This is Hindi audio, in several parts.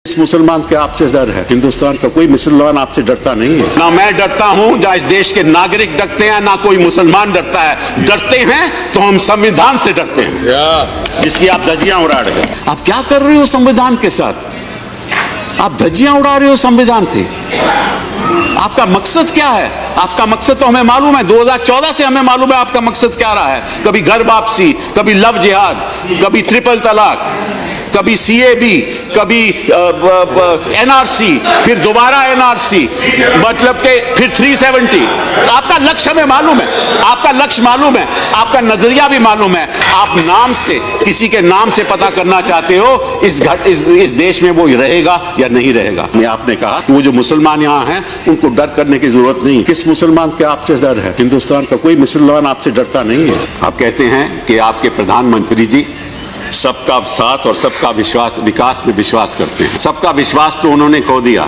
इस मुसलमान के आपसे डर है, हिंदुस्तान का कोई मुसलमान आपसे डरता नहीं है। ना मैं डरता हूं, ना इस देश के नागरिक डरते हैं, ना कोई मुसलमान डरता है। डरते हैं तो हम संविधान से डरते हैं, जिसकी आप धज्जियां उड़ा रहे हो। आप क्या कर रहे हो संविधान के साथ? आप धज्जियां उड़ा रहे हो संविधान से। आपका मकसद क्या है? आपका मकसद तो हमें मालूम है, 2014 से हमें मालूम है आपका मकसद क्या रहा है। कभी घर वापसी, कभी लव जिहाद, कभी ट्रिपल तलाक, कभी सीएबी, कभी एनआरसी, फिर दोबारा एनआरसी, मतलब के फिर 370। आपका लक्ष्य हमें मालूम है, आपका लक्ष्य मालूम है, आपका नजरिया भी मालूम है। आप नाम से, किसी के नाम से पता करना चाहते हो इस देश में वो रहेगा या नहीं रहेगा। मैं आपने कहा कि वो जो मुसलमान यहाँ हैं उनको डर करने की जरूरत नहीं। किस मुसलमान के आपसे डर है? हिंदुस्तान का कोई मुसलमान आपसे डरता नहीं है। आप कहते हैं कि आपके प्रधानमंत्री जी सबका साथ और सबका विकास में विश्वास करते हैं। सबका विश्वास तो उन्होंने खो दिया,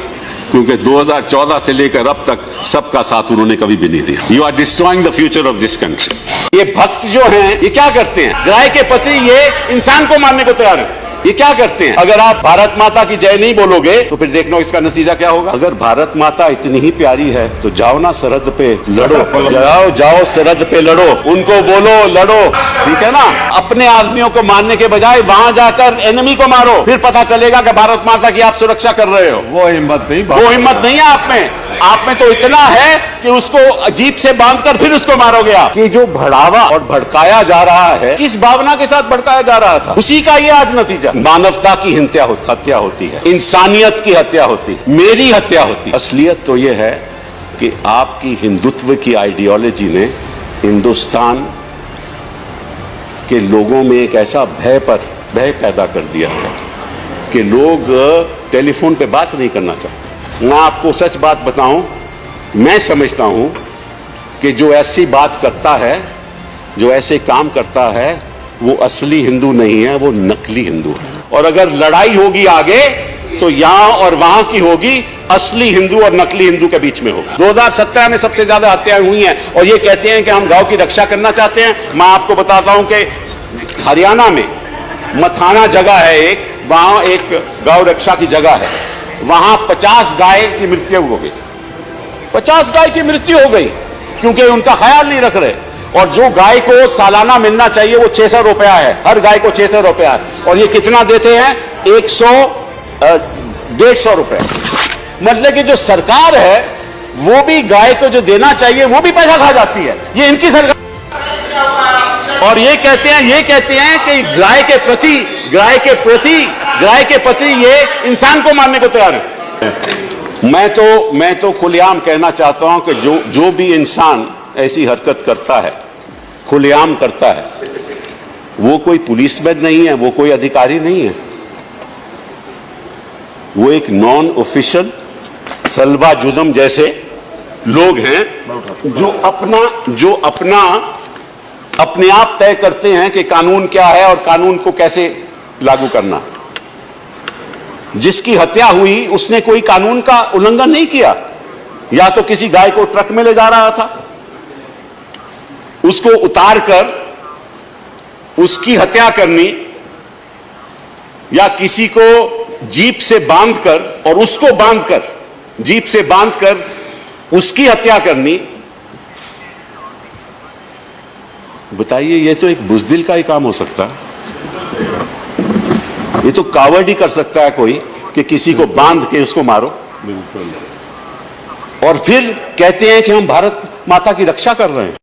क्योंकि 2014 से लेकर अब तक सबका साथ उन्होंने कभी भी नहीं दिया। You are destroying the future of this country. ये भक्त जो हैं, ये क्या करते हैं? गाय के पति ये इंसान को मारने को तैयार है। ये क्या करते हैं? अगर आप भारत माता की जय नहीं बोलोगे तो फिर देखना इसका नतीजा क्या होगा। अगर भारत माता इतनी ही प्यारी है तो जाओ ना सरहद पे लड़ो, जाओ सरहद पे लड़ो, उनको बोलो लड़ो, ठीक है ना। अपने आदमियों को मारने के बजाय वहां जाकर एनिमी को मारो, फिर पता चलेगा कि भारत माता की आप सुरक्षा कर रहे हो। वो हिम्मत नहीं है आप में। आप में तो इतना है कि उसको जीप से बांधकर फिर उसको मारोगे आप। कि जो बढ़ावा और भड़काया जा रहा है, किस भावना के साथ भड़काया जा रहा था, उसी का ये आज नतीजा। मानवता की हत्या होती है, इंसानियत की हत्या होती है, मेरी हत्या होती है। असलियत तो ये है कि आपकी हिंदुत्व की आइडियोलॉजी ने हिंदुस्तान के लोगों में एक ऐसा भय पैदा कर दिया है कि लोग टेलीफोन पे बात नहीं करना चाहते। मैं आपको सच बात बताऊं, मैं समझता हूं कि जो ऐसी बात करता है, जो ऐसे काम करता है, वो असली हिंदू नहीं है, वो नकली हिंदू है। और अगर लड़ाई होगी आगे तो यहां और वहां की होगी, असली हिंदू और नकली हिंदू के बीच में होगी। 2017 में सबसे ज्यादा हत्याएं हुई हैं और ये कहते हैं कि हम गांव की रक्षा करना चाहते हैं। मैं आपको बताता हूं कि हरियाणा में मथाना जगह है एक, वहां एक गौ रक्षा की जगह है, वहां 50 गाय की मृत्यु हो गई। 50 गाय की मृत्यु हो गई क्योंकि उनका ख्याल नहीं रख रहे। और जो गाय को सालाना मिलना चाहिए वो 600 रुपया है, हर गाय को 600 रुपया है। और ये कितना देते हैं? 150 रुपए। मतलब कि जो सरकार है वो भी गाय को जो देना चाहिए वो भी पैसा खा जाती है। ये इनकी सरकार। और ये कहते हैं कि गाय के प्रति ये इंसान को मारने को तैयार है। मैं तो खुलेआम कहना चाहता हूं कि जो भी इंसान ऐसी हरकत करता है, खुलेआम करता है, वो कोई पुलिसमैन नहीं है, वो कोई अधिकारी नहीं है, वो एक नॉन ऑफिशियल सलवा जुदम जैसे लोग हैं जो अपना अपने आप तय करते हैं कि कानून क्या है और कानून को कैसे लागू करना। जिसकी हत्या हुई उसने कोई कानून का उल्लंघन नहीं किया। या तो किसी गाय को ट्रक में ले जा रहा था, उसको उतार कर उसकी हत्या करनी, या किसी को जीप से बांधकर और उसको बांधकर जीप से बांधकर उसकी हत्या करनी। बताइए, ये तो एक बुज़दिल का ही काम हो सकता है। ये तो कावड़ ही कर सकता है कोई कि किसी को बांध के उसको मारो। और फिर कहते हैं कि हम भारत माता की रक्षा कर रहे हैं।